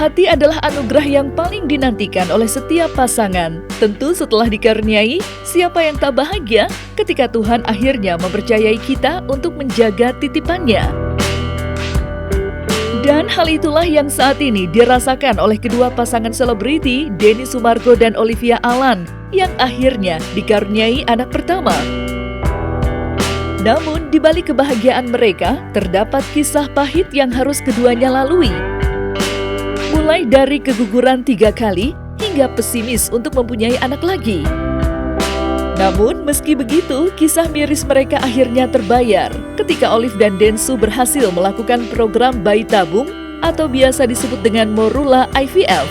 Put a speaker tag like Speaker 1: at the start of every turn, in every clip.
Speaker 1: hati adalah anugerah yang paling dinantikan oleh setiap pasangan. Tentu setelah dikaruniai, siapa yang tak bahagia ketika Tuhan akhirnya mempercayai kita untuk menjaga titipannya. Dan hal itulah yang saat ini dirasakan oleh kedua pasangan selebriti, Denny Summargo dan Olivia Allan, yang akhirnya dikaruniai anak pertama. Namun, di balik kebahagiaan mereka, terdapat kisah pahit yang harus keduanya lalui. Mulai dari keguguran 3 kali, hingga pesimis untuk mempunyai anak lagi. Namun, meski begitu, kisah miris mereka akhirnya terbayar ketika Olive dan Densu berhasil melakukan program bayi tabung atau biasa disebut dengan Morula IVF.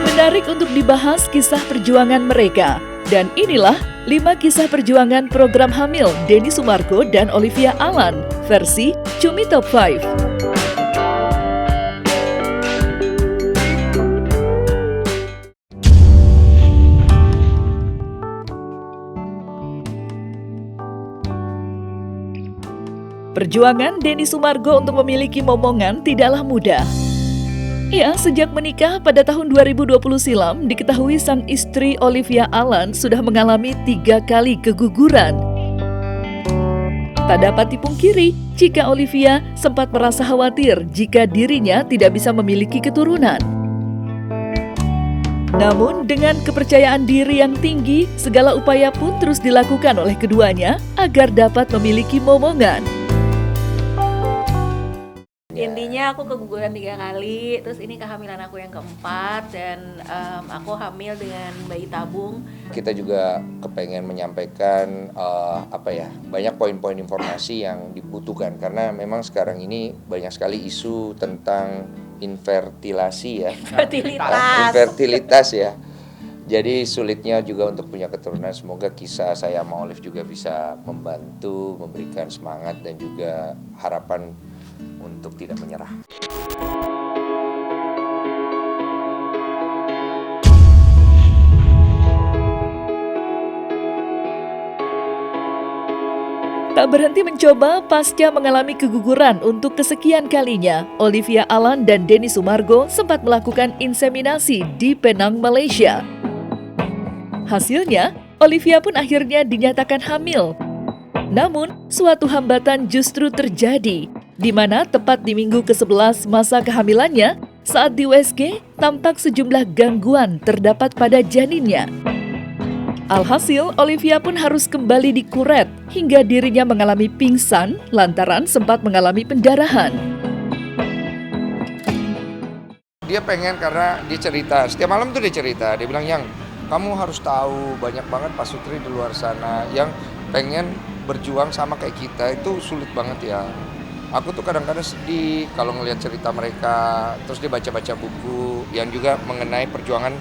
Speaker 1: Menarik untuk dibahas kisah perjuangan mereka. Dan inilah 5 kisah perjuangan program hamil Denny Summargo dan Olivia Allan versi Cumi Top 5. Perjuangan Denny Summargo untuk memiliki momongan tidaklah mudah. Ya, sejak menikah pada tahun 2020 silam, diketahui sang istri Olivia Allan sudah mengalami 3 kali keguguran. Tak dapat dipungkiri jika Olivia sempat merasa khawatir jika dirinya tidak bisa memiliki keturunan. Namun, dengan kepercayaan diri yang tinggi, segala upaya pun terus dilakukan oleh keduanya agar dapat memiliki momongan.
Speaker 2: Intinya aku keguguran 3 kali, terus ini kehamilan aku yang keempat, dan aku hamil dengan bayi tabung.
Speaker 3: Kita juga kepengen menyampaikan banyak poin-poin informasi yang dibutuhkan, karena memang sekarang ini banyak sekali isu tentang infertilasi ya. Infertilitas ya. Jadi sulitnya juga untuk punya keturunan. Semoga kisah saya sama Olive juga bisa membantu, memberikan semangat dan juga harapan untuk tidak menyerah.
Speaker 1: Tak berhenti mencoba pasca mengalami keguguran untuk kesekian kalinya, Olivia Allan dan Denny Summargo sempat melakukan inseminasi di Penang, Malaysia. Hasilnya, Olivia pun akhirnya dinyatakan hamil. Namun, suatu hambatan justru terjadi, di mana tepat di minggu ke-11 masa kehamilannya, saat di USG, tampak sejumlah gangguan terdapat pada janinnya. Alhasil, Olivia pun harus kembali dikuret, hingga dirinya mengalami pingsan lantaran sempat mengalami pendarahan.
Speaker 3: Dia pengen karena dia cerita, setiap malam tuh dia cerita, dia bilang, "Yang, kamu harus tahu banyak banget pasutri di luar sana yang pengen berjuang sama kayak kita, itu sulit banget ya. Aku tuh kadang-kadang sedih kalau ngelihat cerita mereka." Terus dia baca-baca buku yang juga mengenai perjuangan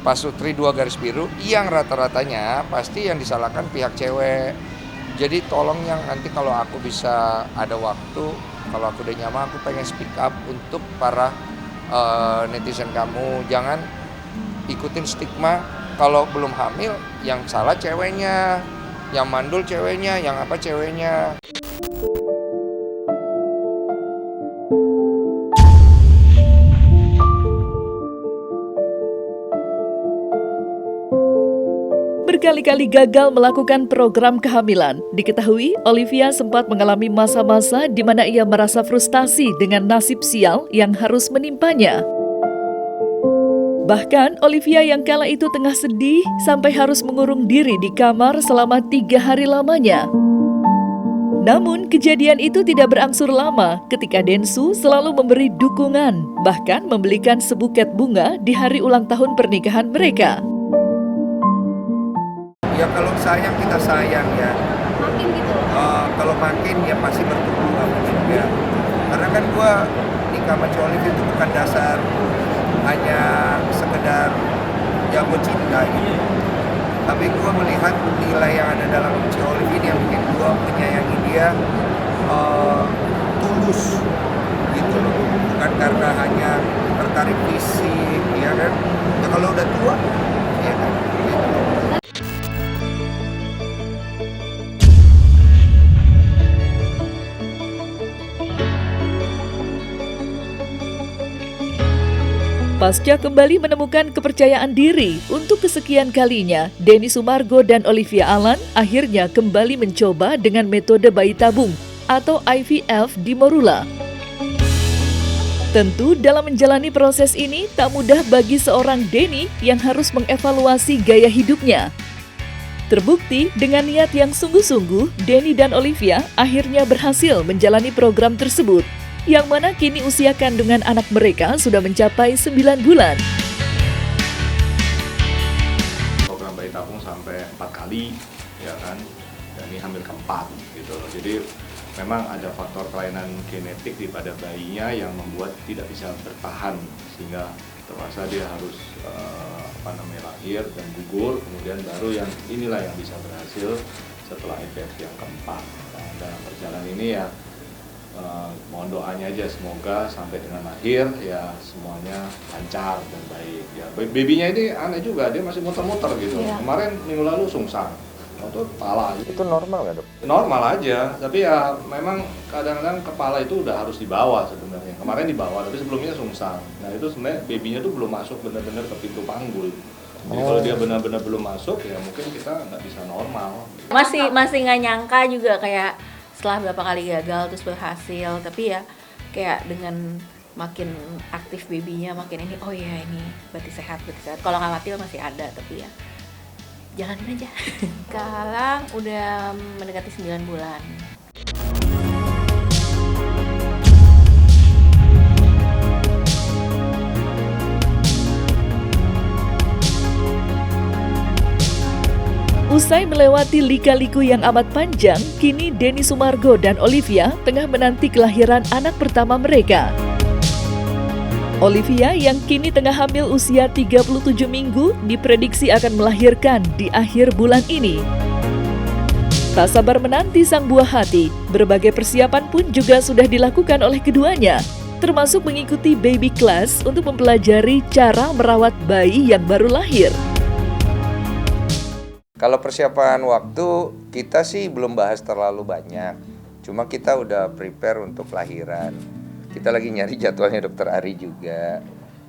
Speaker 3: pasutri 2 garis biru yang rata-ratanya pasti yang disalahkan pihak cewek. Jadi tolong yang nanti kalau aku bisa ada waktu, kalau aku udah nyaman, aku pengen speak up untuk para netizen kamu. Jangan ikutin stigma kalau belum hamil yang salah ceweknya, yang mandul ceweknya, yang apa ceweknya.
Speaker 1: Berkali-kali gagal melakukan program kehamilan, diketahui Olivia sempat mengalami masa-masa di mana ia merasa frustasi dengan nasib sial yang harus menimpanya. Bahkan Olivia yang kala itu tengah sedih sampai harus mengurung diri di kamar selama 3 hari lamanya. Namun kejadian itu tidak berangsur lama ketika Densu selalu memberi dukungan, bahkan membelikan sebuket bunga di hari ulang tahun pernikahan mereka.
Speaker 3: Ya kalau sayang kita sayang ya.
Speaker 2: Makin gitu.
Speaker 3: Kalau makin ya pasti bertumbuh sama juga. Karena kan gua nikah sama Olive itu bukan dasar hanya sekedar jago cinta gitu. Tapi gua melihat nilai yang ada dalam Olive ini yang bikin gua menyayangi dia tulus gitu loh. Bukan karena hanya tertarik fisik ya kan. Ya kalau udah tua ya kan gitu.
Speaker 1: Pasca kembali menemukan kepercayaan diri untuk kesekian kalinya, Denny Sumargo dan Olivia Alan akhirnya kembali mencoba dengan metode bayi tabung atau IVF di Morula. Tentu dalam menjalani proses ini tak mudah bagi seorang Denny yang harus mengevaluasi gaya hidupnya. Terbukti dengan niat yang sungguh-sungguh, Denny dan Olivia akhirnya berhasil menjalani program tersebut, yang mana kini usia kandungan anak mereka sudah mencapai 9 bulan.
Speaker 4: Program bayi tabung sampai 4 kali, ya kan, dan ini hamil keempat gitu loh. Jadi memang ada faktor kelainan genetik pada bayinya yang membuat tidak bisa bertahan, sehingga terpaksa dia harus lahir dan gugur, kemudian baru yang inilah yang bisa berhasil setelah IVF yang keempat. Nah, dalam perjalanan ini ya mohon doanya aja semoga sampai dengan lahir ya semuanya lancar dan baik ya. Babynya ini aneh juga, dia masih muter-muter gitu.
Speaker 2: Iya.
Speaker 4: Kemarin minggu lalu sungsang, itu kepala.
Speaker 3: Itu normal nggak, Dok?
Speaker 4: Normal aja, tapi ya memang kadang-kadang kepala itu udah harus dibawa sebenarnya. Kemarin dibawa, tapi sebelumnya sungsang. Nah itu sebenarnya babynya tuh belum masuk benar-benar ke pintu panggul. Jadi kalau dia benar-benar belum masuk ya mungkin kita nggak bisa normal.
Speaker 2: Masih nggak nyangka juga kayak setelah beberapa kali gagal terus berhasil, tapi ya kayak dengan makin aktif babynya makin ini, oh ya ini berarti sehat. Kalau khawatir masih ada, tapi ya jalanin aja. Sekarang udah mendekati 9 bulan.
Speaker 1: Usai melewati lika-liku yang amat panjang, kini Denny Sumargo dan Olivia tengah menanti kelahiran anak pertama mereka. Olivia yang kini tengah hamil usia 37 minggu diprediksi akan melahirkan di akhir bulan ini. Tak sabar menanti sang buah hati, berbagai persiapan pun juga sudah dilakukan oleh keduanya, termasuk mengikuti baby class untuk mempelajari cara merawat bayi yang baru lahir.
Speaker 3: Kalau persiapan waktu, kita sih belum bahas terlalu banyak. Cuma kita udah prepare untuk lahiran. Kita lagi nyari jadwalnya Dokter Ari juga.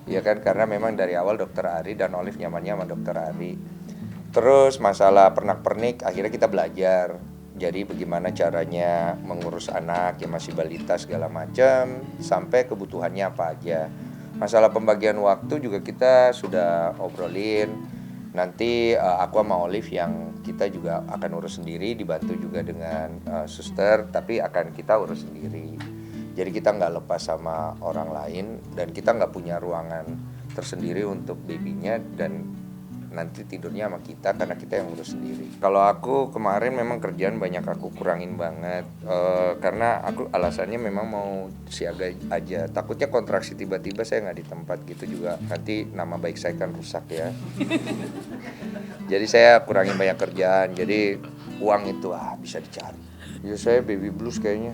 Speaker 3: Ya kan, karena memang dari awal Dokter Ari dan Olive nyamannya sama Dokter Ari. Terus masalah pernak-pernik, akhirnya kita belajar. Jadi bagaimana caranya mengurus anak yang masih balita segala macam, sampai kebutuhannya apa aja. Masalah pembagian waktu juga kita sudah obrolin. Nanti aku sama Olive yang kita juga akan urus sendiri, dibantu juga dengan suster, tapi akan kita urus sendiri. Jadi kita nggak lepas sama orang lain, dan kita nggak punya ruangan tersendiri untuk babynya, dan nanti tidurnya sama kita karena kita yang urus sendiri. Kalau aku kemarin memang kerjaan banyak aku kurangin banget, karena aku alasannya memang mau siaga aja. Takutnya kontraksi tiba-tiba saya nggak di tempat gitu juga, nanti nama baik saya kan rusak ya. Jadi saya kurangin banyak kerjaan, jadi uang itu bisa dicari. Ya saya baby blues kayaknya.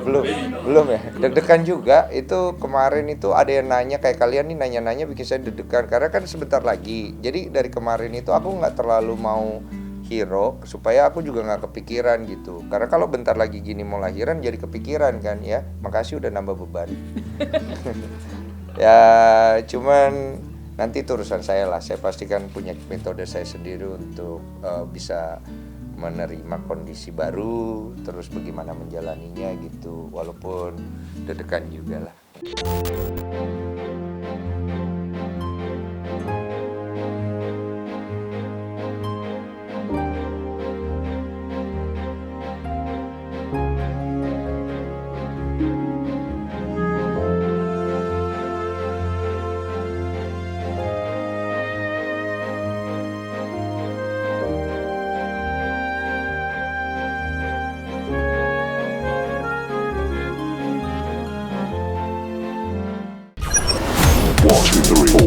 Speaker 3: Belum ya. Deg-degan juga. Itu kemarin itu ada yang nanya kayak kalian nih nanya-nanya bikin saya deg-degan karena kan sebentar lagi. Jadi dari kemarin itu aku nggak terlalu mau hero supaya aku juga nggak kepikiran gitu. Karena kalau bentar lagi gini mau lahiran jadi kepikiran kan ya. Makasih udah nambah beban. Ya cuman nanti itu urusan saya lah. Saya pastikan punya metode saya sendiri untuk bisa menerima kondisi baru, terus bagaimana menjalaninya gitu, walaupun deg-degan juga lah.
Speaker 5: One, two, three.